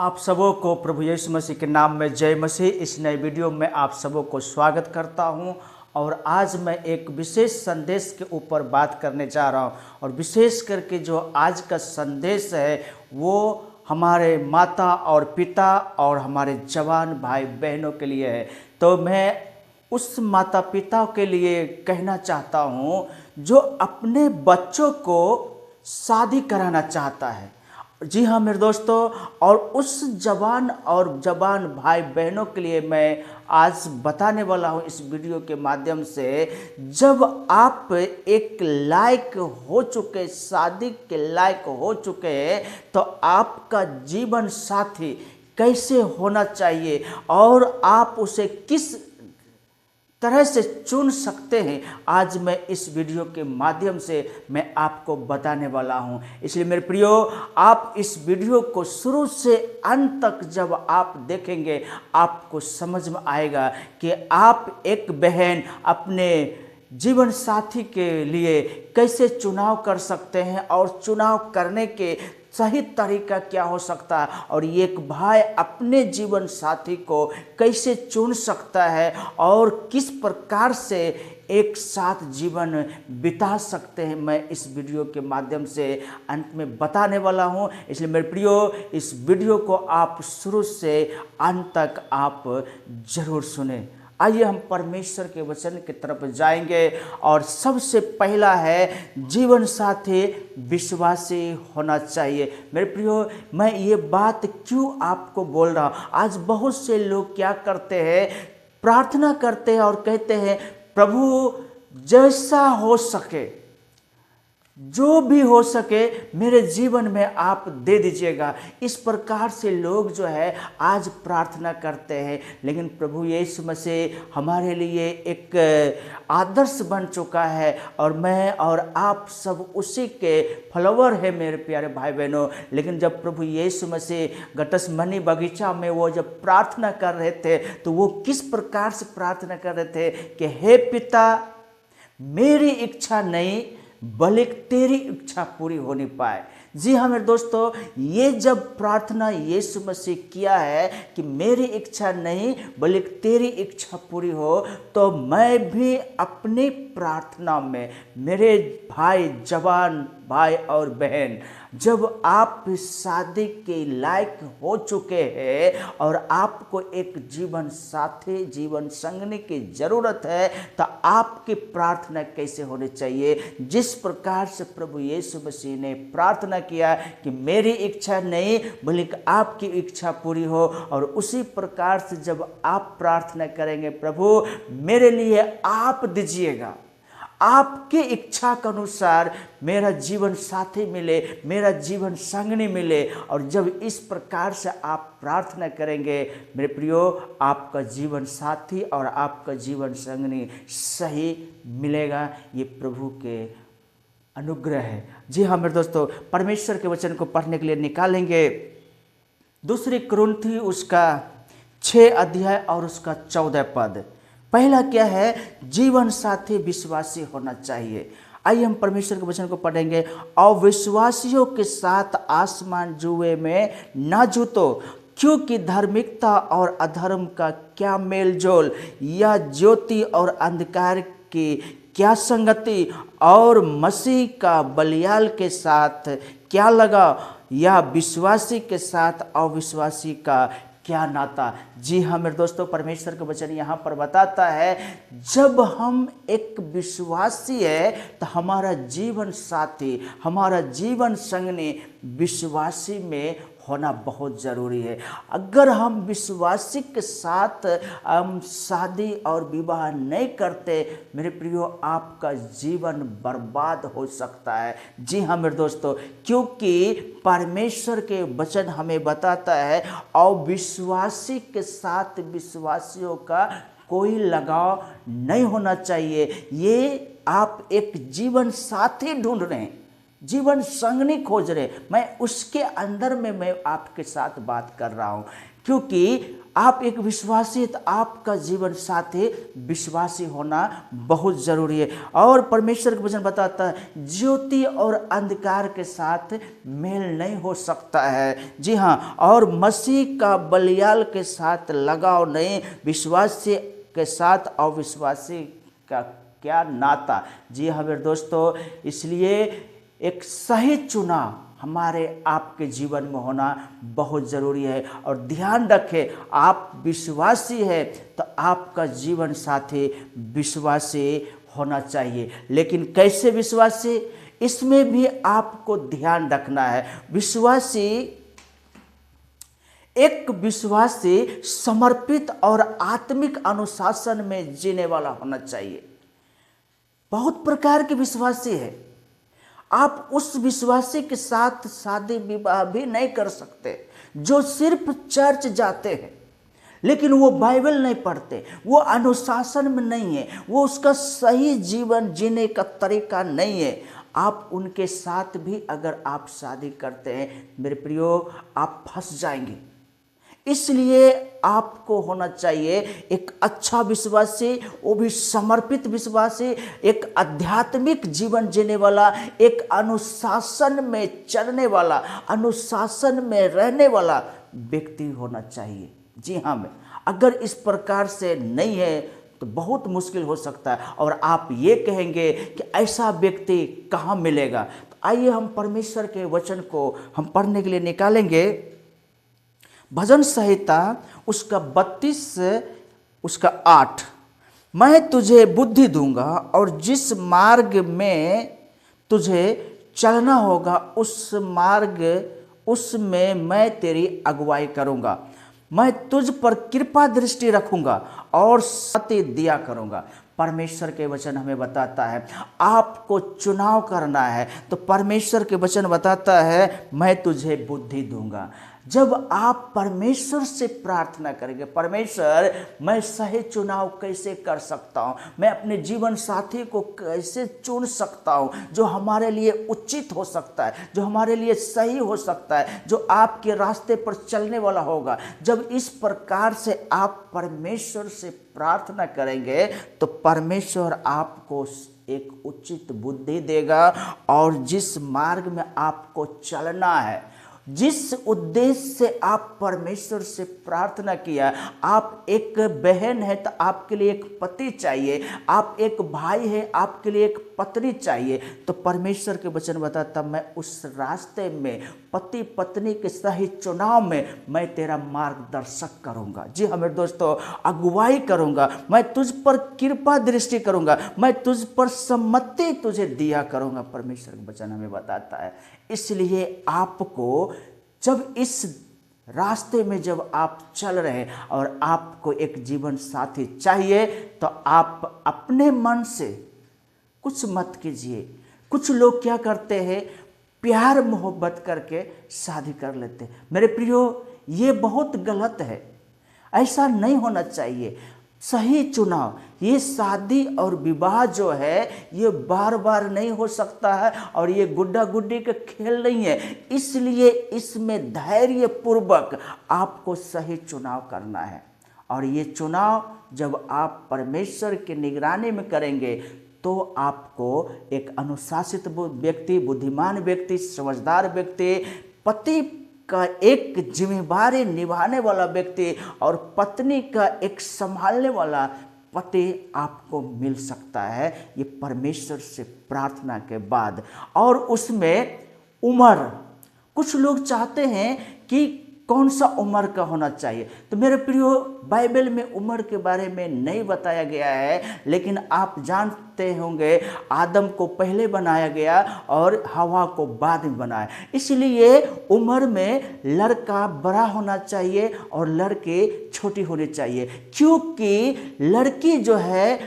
आप सबों को प्रभु यीशु मसीह के नाम में जय मसीह। इस नए वीडियो में आप सबों को स्वागत करता हूं और आज मैं एक विशेष संदेश के ऊपर बात करने जा रहा हूं और विशेष करके जो आज का संदेश है वो हमारे माता और पिता और हमारे जवान भाई बहनों के लिए है। तो मैं उस माता पिता के लिए कहना चाहता हूं जो अपने बच्चों को शादी कराना चाहता है। जी हाँ मेरे दोस्तों, और उस जवान भाई बहनों के लिए मैं आज बताने वाला हूँ इस वीडियो के माध्यम से। जब आप एक लायक हो चुके, शादी के लायक हो चुके हैं, तो आपका जीवन साथी कैसे होना चाहिए और आप उसे किस तरह से चुन सकते हैं, आज मैं इस वीडियो के माध्यम से मैं आपको बताने वाला हूं। इसलिए मेरे प्रियो, आप इस वीडियो को शुरू से अंत तक जब आप देखेंगे आपको समझ में आएगा कि आप एक बहन अपने जीवन साथी के लिए कैसे चुनाव कर सकते हैं और चुनाव करने के सही तरीका क्या हो सकता है, और एक भाई अपने जीवन साथी को कैसे चुन सकता है और किस प्रकार से एक साथ जीवन बिता सकते हैं, मैं इस वीडियो के माध्यम से अंत में बताने वाला हूं। इसलिए मेरे प्रियो, इस वीडियो को आप शुरू से अंत तक आप जरूर सुने। आइए हम परमेश्वर के वचन की तरफ जाएंगे और सबसे पहला है जीवन साथी विश्वासी होना चाहिए। मेरे प्रियो, मैं ये बात क्यों आपको बोल रहा हूँ, आज बहुत से लोग क्या करते हैं, प्रार्थना करते हैं और कहते हैं प्रभु जैसा हो सके, जो भी हो सके मेरे जीवन में आप दे दीजिएगा। इस प्रकार से लोग जो है आज प्रार्थना करते हैं, लेकिन प्रभु यीशु मसीह हमारे लिए एक आदर्श बन चुका है और मैं और आप सब उसी के फॉलोवर है मेरे प्यारे भाई बहनों। लेकिन जब प्रभु यीशु मसीह गतसमनी बगीचा में वो जब प्रार्थना कर रहे थे तो वो किस प्रकार से प्रार्थना कर रहे थे कि हे पिता, मेरी इच्छा नहीं बल्कि तेरी इच्छा पूरी होनी पाए। जी हाँ मेरे दोस्तों, ये जब प्रार्थना यीशु मसीह किया है कि मेरी इच्छा नहीं बल्कि तेरी इच्छा पूरी हो, तो मैं भी अपनी प्रार्थना में मेरे भाई, जवान भाई और बहन, जब आप शादी के लायक हो चुके हैं और आपको एक जीवन साथी, जीवन संगनी की जरूरत है, तो आपकी प्रार्थना कैसे होनी चाहिए। जिस प्रकार से प्रभु यीशु मसीह ने प्रार्थना किया कि मेरी इच्छा नहीं बल्कि आपकी इच्छा पूरी हो, और उसी प्रकार से जब आप प्रार्थना करेंगे प्रभु मेरे लिए आप दीजिएगा, आपकी इच्छा के अनुसार मेरा जीवन साथी मिले, मेरा जीवन संगनी मिले, और जब इस प्रकार से आप प्रार्थना करेंगे मेरे प्रियो, आपका जीवन साथी और आपका जीवन संगनी सही मिलेगा। ये प्रभु के अनुग्रह है। जी हाँ मेरे दोस्तों, परमेश्वर के वचन को पढ़ने के लिए निकालेंगे दूसरी कुरिन्थी उसका 6 अध्याय और उसका 14 पद। पहला क्या है, जीवन साथी विश्वासी होना चाहिए। आइए हम परमेश्वर के वचन को पढ़ेंगे। अविश्वासियों के साथ आसमान जुए में ना जूतो, क्योंकि धार्मिकता और अधर्म का क्या मेलजोल, या ज्योति और अंधकार की क्या संगति, और मसीह का बलियाल के साथ क्या लगा, या विश्वासी के साथ अविश्वासी का क्या नाता। जी हाँ मेरे दोस्तों, परमेश्वर का वचन यहाँ पर बताता है जब हम एक विश्वासी है तो हमारा जीवन साथी, हमारा जीवन संगनी विश्वासी में होना बहुत ज़रूरी है। अगर हम विश्वासी के साथ हम शादी और विवाह नहीं करते मेरे प्रियो, आपका जीवन बर्बाद हो सकता है। जी हाँ मेरे दोस्तों, क्योंकि परमेश्वर के वचन हमें बताता है अविश्वासी के साथ विश्वासियों का कोई लगाव नहीं होना चाहिए। ये आप एक जीवन साथी ढूंढ रहे हैं, जीवन संगनी खोज रहे, मैं उसके अंदर में मैं आपके साथ बात कर रहा हूँ। क्योंकि आप एक विश्वासी, तो आपका जीवन साथी विश्वासी होना बहुत ज़रूरी है। और परमेश्वर का वचन बताता है ज्योति और अंधकार के साथ मेल नहीं हो सकता है। जी हाँ, और मसीह का बलियाल के साथ लगाव नहीं, विश्वासी के साथ अविश्वासी का क्या नाता। जी हाँ मेरे दोस्तों, इसलिए एक सही चुनाव हमारे आपके जीवन में होना बहुत ज़रूरी है। और ध्यान रखें, आप विश्वासी है तो आपका जीवन साथी विश्वासी होना चाहिए। लेकिन कैसे विश्वासी, इसमें भी आपको ध्यान रखना है। एक विश्वासी समर्पित और आत्मिक अनुशासन में जीने वाला होना चाहिए। बहुत प्रकार के विश्वासी है, आप उस विश्वासी के साथ शादी विवाह भी नहीं कर सकते जो सिर्फ चर्च जाते हैं लेकिन वो बाइबल नहीं पढ़ते, वो अनुशासन में नहीं है, वो उसका सही जीवन जीने का तरीका नहीं है। आप उनके साथ भी अगर आप शादी करते हैं मेरे प्रियो, आप फंस जाएंगे। इसलिए आपको होना चाहिए एक अच्छा विश्वासी, वो भी समर्पित विश्वासी, एक आध्यात्मिक जीवन जीने वाला, एक अनुशासन में चलने वाला, अनुशासन में रहने वाला व्यक्ति होना चाहिए। जी हाँ, मैं अगर इस प्रकार से नहीं है तो बहुत मुश्किल हो सकता है। और आप ये कहेंगे कि ऐसा व्यक्ति कहाँ मिलेगा, तो आइए हम परमेश्वर के वचन को हम पढ़ने के लिए निकालेंगे। भजन संहिता उसका 32 उसका 8, मैं तुझे बुद्धि दूंगा और जिस मार्ग में तुझे चलना होगा उसमें मैं तेरी अगुवाई करूंगा। मैं तुझ पर कृपा दृष्टि रखूंगा और सत्य दिया करूंगा। परमेश्वर के वचन हमें बताता है आपको चुनाव करना है, तो परमेश्वर के वचन बताता है मैं तुझे बुद्धि दूंगा। जब आप परमेश्वर से प्रार्थना करेंगे, परमेश्वर मैं सही चुनाव कैसे कर सकता हूँ, मैं अपने जीवन साथी को कैसे चुन सकता हूँ जो हमारे लिए उचित हो सकता है, जो हमारे लिए सही हो सकता है, जो आपके रास्ते पर चलने वाला होगा। जब इस प्रकार से आप परमेश्वर से प्रार्थना करेंगे तो परमेश्वर आपको एक उचित बुद्धि देगा और जिस मार्ग में आपको चलना है, जिस उद्देश्य से आप परमेश्वर से प्रार्थना किया, आप एक बहन है तो आपके लिए एक पति चाहिए, आप एक भाई है आपके लिए एक पत्नी चाहिए, तो परमेश्वर के वचन बताता मैं उस रास्ते में पति पत्नी के सही चुनाव में मैं तेरा मार्गदर्शक करूंगा। जी हाँ मेरे दोस्तों, अगुवाई करूंगा, मैं तुझ पर कृपा दृष्टि करूंगा, मैं तुझ पर सम्मति तुझे दिया करूंगा। परमेश्वर का वचन हमें बताता है। इसलिए आपको जब इस रास्ते में जब आप चल रहे हैं और आपको एक जीवन साथी चाहिए तो आप अपने मन से कुछ मत कीजिए। कुछ लोग क्या करते हैं, प्यार मोहब्बत करके शादी कर लेते हैं। मेरे प्रियो, ये बहुत गलत है, ऐसा नहीं होना चाहिए। सही चुनाव, ये शादी और विवाह जो है ये बार बार नहीं हो सकता है और ये गुड्डा गुड्डी का खेल नहीं है। इसलिए इसमें धैर्य पूर्वक आपको सही चुनाव करना है। और ये चुनाव जब आप परमेश्वर की निगरानी में करेंगे तो आपको एक अनुशासित व्यक्ति, बुद्धिमान व्यक्ति, समझदार व्यक्ति, पति का एक जिम्मेदारी निभाने वाला व्यक्ति और पत्नी का एक संभालने वाला पति आपको मिल सकता है, ये परमेश्वर से प्रार्थना के बाद। और उसमें उम्र, कुछ लोग चाहते हैं कि कौन सा उम्र का होना चाहिए, तो मेरे प्रियो बाइबल में उम्र के बारे में नहीं बताया गया है, लेकिन आप जानते होंगे आदम को पहले बनाया गया और हवा को बाद में बनाया। इसलिए उम्र में लड़का बड़ा होना चाहिए और लड़की छोटी होनी चाहिए, क्योंकि लड़की जो है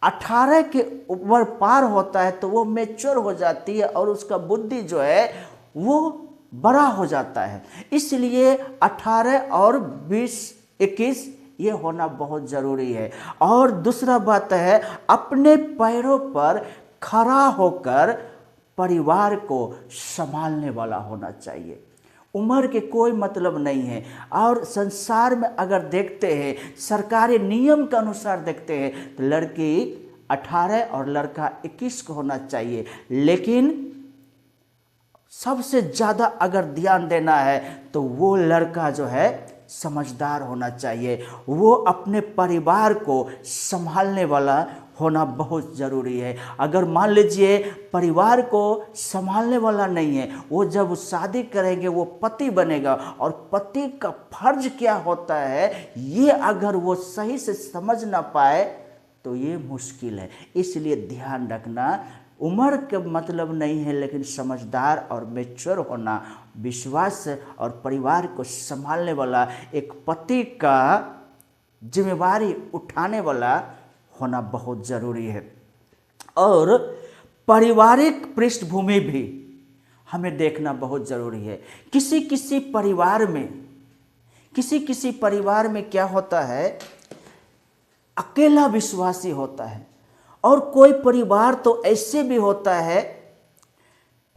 18 के उम्र पार होता है तो वो मैच्योर हो जाती है और उसका बुद्धि जो है वो बड़ा हो जाता है। इसलिए 18 और 20-21 ये होना बहुत ज़रूरी है। और दूसरा बात है, अपने पैरों पर खड़ा होकर परिवार को संभालने वाला होना चाहिए। उम्र के कोई मतलब नहीं है। और संसार में अगर देखते हैं, सरकारी नियम के अनुसार देखते हैं तो लड़की 18 और लड़का 21 को होना चाहिए। लेकिन सबसे ज़्यादा अगर ध्यान देना है तो वो लड़का जो है समझदार होना चाहिए, वो अपने परिवार को संभालने वाला होना बहुत ज़रूरी है। अगर मान लीजिए परिवार को संभालने वाला नहीं है, वो जब शादी करेंगे वो पति बनेगा, और पति का फर्ज क्या होता है ये अगर वो सही से समझ ना पाए तो ये मुश्किल है। इसलिए ध्यान रखना, उम्र का मतलब नहीं है, लेकिन समझदार और मैच्योर होना, विश्वास और परिवार को संभालने वाला, एक पति का जिम्मेवारी उठाने वाला होना बहुत ज़रूरी है। और पारिवारिक पृष्ठभूमि भी हमें देखना बहुत ज़रूरी है। किसी किसी परिवार में क्या होता है, अकेला विश्वासी होता है, और कोई परिवार तो ऐसे भी होता है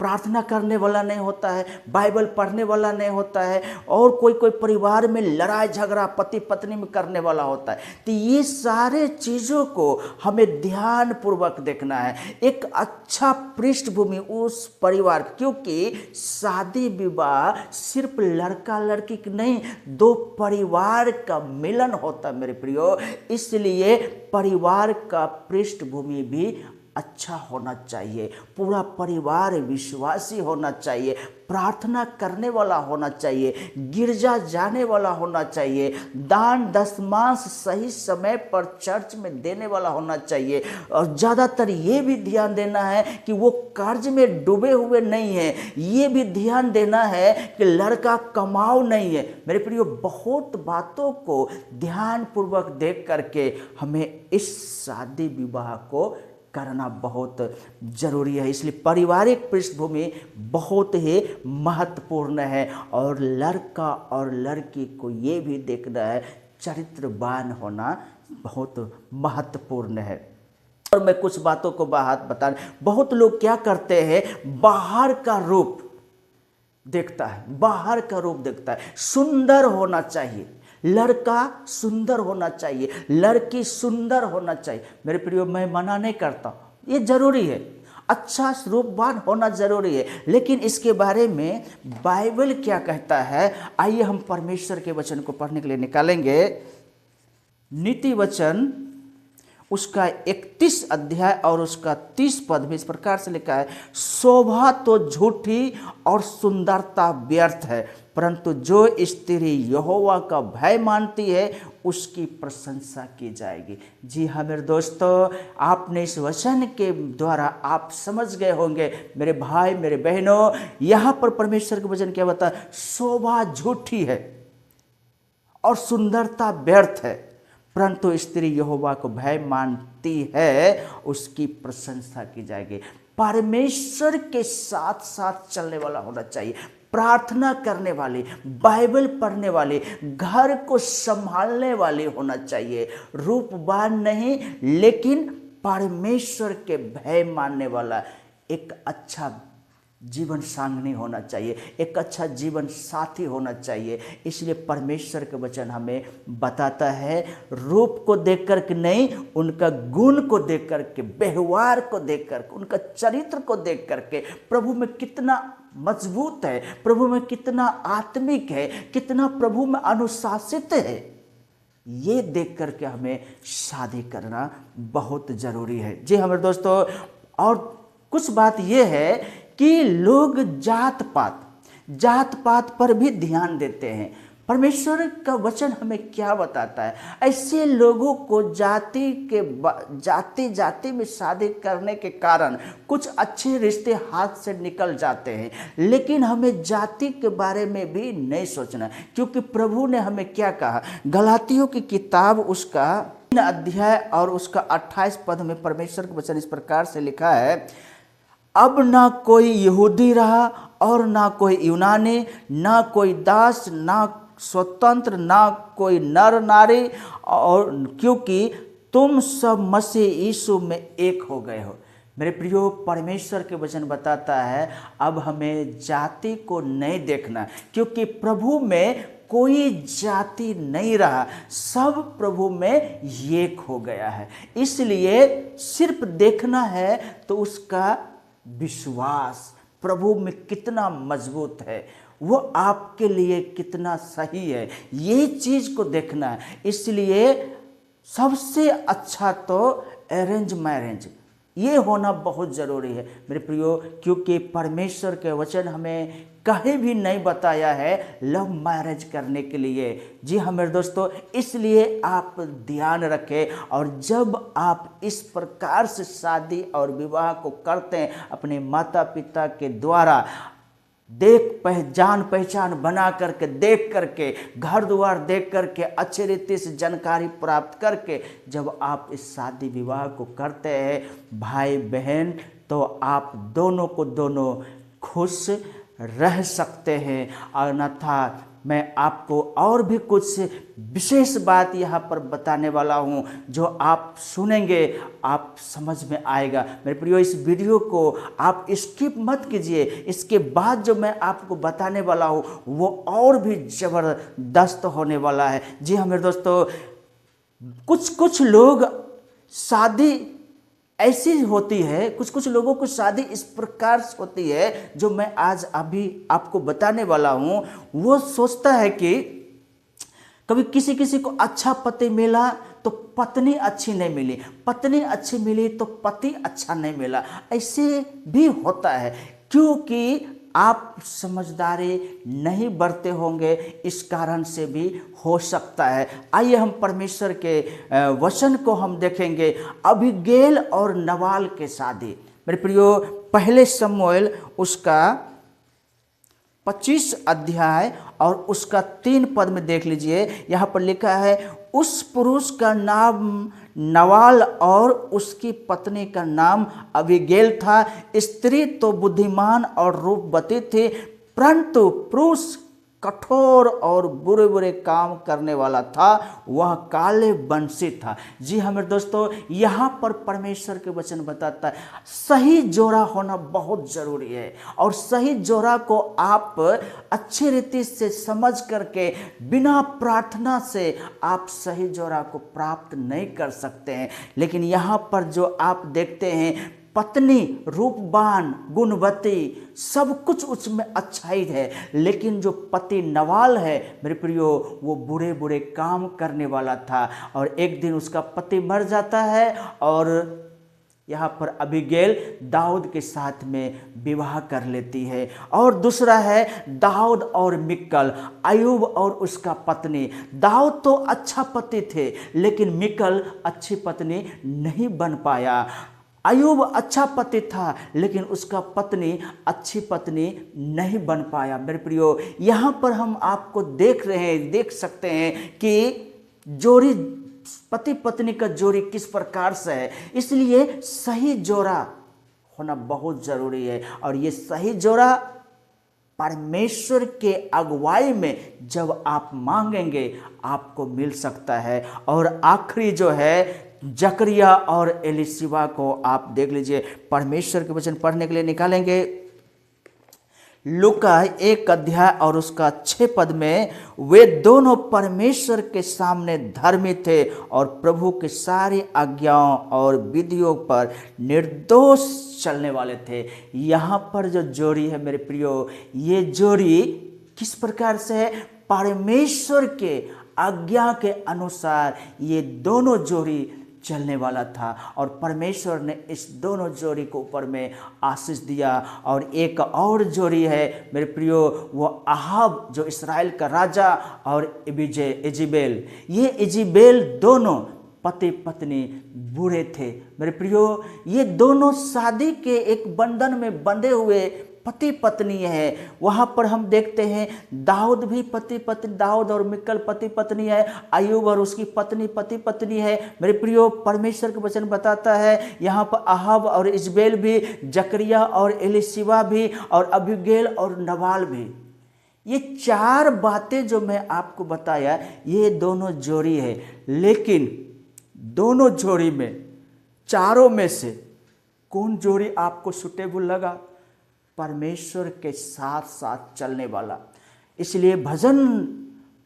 प्रार्थना करने वाला नहीं होता है, बाइबल पढ़ने वाला नहीं होता है, और कोई कोई परिवार में लड़ाई झगड़ा पति पत्नी में करने वाला होता है। तो ये सारे चीज़ों को हमें ध्यान पूर्वक देखना है, एक अच्छा पृष्ठभूमि उस परिवार, क्योंकि शादी विवाह सिर्फ लड़का लड़की की नहीं, दो परिवार का मिलन होता है मेरे प्रियो। इसलिए परिवार का पृष्ठभूमि भी अच्छा होना चाहिए, पूरा परिवार विश्वासी होना चाहिए, प्रार्थना करने वाला होना चाहिए, गिरजा जाने वाला होना चाहिए, दान दशमांश सही समय पर चर्च में देने वाला होना चाहिए। और ज़्यादातर ये भी ध्यान देना है कि वो कर्ज में डूबे हुए नहीं है, ये भी ध्यान देना है कि लड़का कमाऊ नहीं है। मेरे प्रियो, बहुत बातों को ध्यानपूर्वक देख करके हमें इस शादी विवाह को करना बहुत ज़रूरी है। इसलिए पारिवारिक पृष्ठभूमि बहुत ही महत्वपूर्ण है, और लड़का और लड़की को ये भी देखना है चरित्रवान होना बहुत महत्वपूर्ण है। और मैं कुछ बातों को बता, बहुत लोग क्या करते हैं, बाहर का रूप देखता है, सुंदर होना चाहिए, लड़का सुंदर होना चाहिए, लड़की सुंदर होना चाहिए। मेरे प्रियो, मैं मना नहीं करता, ये जरूरी है, अच्छा रूपवान होना जरूरी है, लेकिन इसके बारे में बाइबल क्या कहता है, आइए हम परमेश्वर के वचन को पढ़ने के लिए निकालेंगे। नीति वचन उसका 31 अध्याय और उसका 30 पद में इस प्रकार से लिखा है, शोभा तो झूठी और सुंदरता व्यर्थ है, परंतु जो स्त्री यहोवा का भय मानती है उसकी प्रशंसा की जाएगी। जी हाँ मेरे दोस्तों, आपने इस वचन के द्वारा आप समझ गए होंगे मेरे भाई मेरे बहनों, यहाँ पर परमेश्वर के वचन क्या बता, शोभा झूठी है और सुंदरता व्यर्थ है, परंतु स्त्री यहोवा को भय मानती है उसकी प्रशंसा की जाएगी। परमेश्वर के साथ साथ चलने वाला होना चाहिए, प्रार्थना करने वाली, बाइबल पढ़ने वाली, घर को संभालने वाली होना चाहिए, रूपवान नहीं लेकिन परमेश्वर के भय मानने वाला एक अच्छा जीवन सांगनी होना चाहिए, एक अच्छा जीवन साथी होना चाहिए। इसलिए परमेश्वर के वचन हमें बताता है, रूप को देख कर के नहीं, उनका गुण को देख कर के, व्यवहार को देख कर के, उनका चरित्र को देख कर के, प्रभु में कितना मजबूत है, प्रभु में कितना आत्मिक है, कितना प्रभु में अनुशासित है, ये देख कर के हमें शादी करना बहुत ज़रूरी है। जी हमारे दोस्तों, और कुछ बात ये है कि लोग जात पात पर भी ध्यान देते हैं। परमेश्वर का वचन हमें क्या बताता है, ऐसे लोगों को जाति में शादी करने के कारण कुछ अच्छे रिश्ते हाथ से निकल जाते हैं, लेकिन हमें जाति के बारे में भी नहीं सोचना, क्योंकि प्रभु ने हमें क्या कहा, गलातियों की किताब उसका 3 अध्याय और उसका 28 पद में परमेश्वर का वचन इस प्रकार से लिखा है, अब ना कोई यहूदी रहा और ना कोई यूनानी, ना कोई दास ना स्वतंत्र, ना कोई नर नारी, और क्योंकि तुम सब मसीह यीशु में एक हो गए हो। मेरे प्रियो, परमेश्वर के वचन बताता है अब हमें जाति को नहीं देखना, क्योंकि प्रभु में कोई जाति नहीं रहा, सब प्रभु में एक हो गया है। इसलिए सिर्फ देखना है तो उसका विश्वास प्रभु में कितना मजबूत है, वो आपके लिए कितना सही है, ये चीज़ को देखना है। इसलिए सबसे अच्छा तो अरेंज मैरिज ये होना बहुत ज़रूरी है मेरे प्रियो, क्योंकि परमेश्वर के वचन हमें कहीं भी नहीं बताया है लव मैरिज करने के लिए। जी हाँ मेरे दोस्तों, इसलिए आप ध्यान रखें, और जब आप इस प्रकार से शादी और विवाह को करते हैं अपने माता पिता के द्वारा, जान पहचान बना करके, देख करके, घर द्वार देख करके, अच्छे रीति से जानकारी प्राप्त करके जब आप इस शादी विवाह को करते हैं भाई बहन, तो आप दोनों को दोनों खुश रह सकते हैं। अन्यथा मैं आपको और भी कुछ विशेष बात यहाँ पर बताने वाला हूँ, जो आप सुनेंगे आप समझ में आएगा। मेरे प्रियो, इस वीडियो को आप स्किप मत कीजिए, इसके बाद जो मैं आपको बताने वाला हूँ वो और भी ज़बरदस्त होने वाला है। जी हाँ मेरे दोस्तों, कुछ लोग शादी ऐसी होती है, कुछ लोगों को शादी इस प्रकार से होती है जो मैं आज अभी आपको बताने वाला हूँ। वो सोचता है कि कभी किसी को अच्छा पति मिला तो पत्नी अच्छी नहीं मिली, पत्नी अच्छी मिली तो पति अच्छा नहीं मिला। ऐसे भी होता है क्योंकि आप समझदारी नहीं बरते होंगे, इस कारण से भी हो सकता है। आइए हम परमेश्वर के वचन को हम देखेंगे, अबीगैल और नबाल के शादी। मेरे प्रियो, पहले शमूएल उसका 25 अध्याय और उसका 3 पद में देख लीजिए। यहाँ पर लिखा है, उस पुरुष का नाम नबाल और उसकी पत्नी का नाम अबीगैल था। स्त्री तो बुद्धिमान और रूपवती थी, परंतु पुरुष कठोर और बुरे बुरे काम करने वाला था, वह काले बंशी था। जी हाँ मेरे दोस्तों, यहाँ पर परमेश्वर के वचन बताता है सही जोड़ा होना बहुत ज़रूरी है, और सही जोड़ा को आप अच्छी रीति से समझ करके बिना प्रार्थना से आप सही जोड़ा को प्राप्त नहीं कर सकते हैं। लेकिन यहाँ पर जो आप देखते हैं, पत्नी रूपवान गुणवती सब कुछ उसमें अच्छाई है, लेकिन जो पति नबाल है मेरे प्रियो, वो बुरे बुरे काम करने वाला था, और एक दिन उसका पति मर जाता है, और यहाँ पर अबीगैल दाऊद के साथ में विवाह कर लेती है। और दूसरा है दाऊद और मिकल, अय्यूब और उसका पत्नी। दाऊद तो अच्छा पति थे, लेकिन मिकल अच्छी पत्नी नहीं बन पाया। अय्यूब अच्छा पति था, लेकिन उसका पत्नी अच्छी पत्नी नहीं बन पाया। मेरे प्रियो, यहाँ पर हम आपको देख सकते हैं कि जोड़ी, पति पत्नी का जोड़ी किस प्रकार से है। इसलिए सही जोड़ा होना बहुत ज़रूरी है, और ये सही जोड़ा परमेश्वर के अगुवाई में जब आप मांगेंगे आपको मिल सकता है। और आखिरी जो है जकरिया और एलीशिबा को आप देख लीजिए। परमेश्वर के वचन पढ़ने के लिए निकालेंगे लूका 1 अध्याय और उसका 6 पद में, वे दोनों परमेश्वर के सामने धर्मी थे और प्रभु के सारी आज्ञाओं और विधियों पर निर्दोष चलने वाले थे। यहाँ पर जो जोड़ी है मेरे प्रियो, ये जोड़ी किस प्रकार से है? परमेश्वर के आज्ञा के अनुसार ये दोनों जोड़ी चलने वाला था, और परमेश्वर ने इस दोनों जोड़ी को ऊपर में आशीष दिया। और एक और जोड़ी है मेरे प्रियो, वो अहाब जो इस्राएल का राजा और इजेबेल, ये इजेबेल दोनों पति पत्नी बुरे थे मेरे प्रियो। ये दोनों शादी के एक बंधन में बंधे हुए पति पत्नी है। वहाँ पर हम देखते हैं दाऊद भी पति पत्नी, दाऊद और मिकल पति पत्नी है, अय्यूब और उसकी पत्नी पति पत्नी है। मेरे प्रियो, परमेश्वर का वचन बताता है यहाँ पर अहाब और इजबेल भी, जकरिया और एलीशिबा भी, और अबीगैल और नबाल भी। ये 4 बातें जो मैं आपको बताया, ये दोनों जोड़ी है। लेकिन दोनों जोड़ी में, चारों में से कौन जोड़ी आपको सुटेबल लगा? परमेश्वर के साथ साथ चलने वाला। इसलिए भजन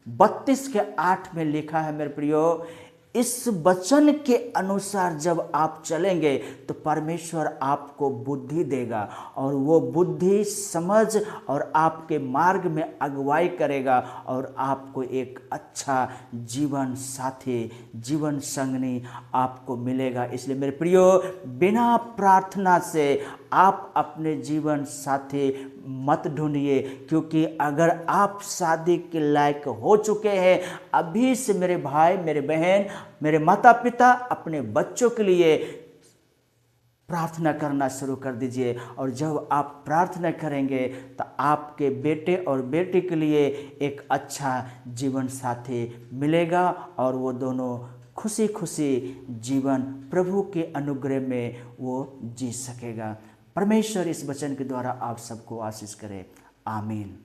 32 के 8 में लिखा है मेरे प्रियो, इस वचन के अनुसार जब आप चलेंगे तो परमेश्वर आपको बुद्धि देगा और वो बुद्धि समझ और आपके मार्ग में अगुवाई करेगा और आपको एक अच्छा जीवन साथी, जीवन संगनी आपको मिलेगा। इसलिए मेरे प्रियो, बिना प्रार्थना से आप अपने जीवन साथी मत ढूंढिए, क्योंकि अगर आप शादी के लायक हो चुके हैं, अभी से मेरे भाई, मेरे बहन, मेरे माता पिता अपने बच्चों के लिए प्रार्थना करना शुरू कर दीजिए। और जब आप प्रार्थना करेंगे तो आपके बेटे और बेटी के लिए एक अच्छा जीवन साथी मिलेगा और वो दोनों खुशी खुशी जीवन प्रभु के अनुग्रह में वो जी सकेगा। परमेश्वर इस वचन के द्वारा आप सबको आशीष करे। आमीन।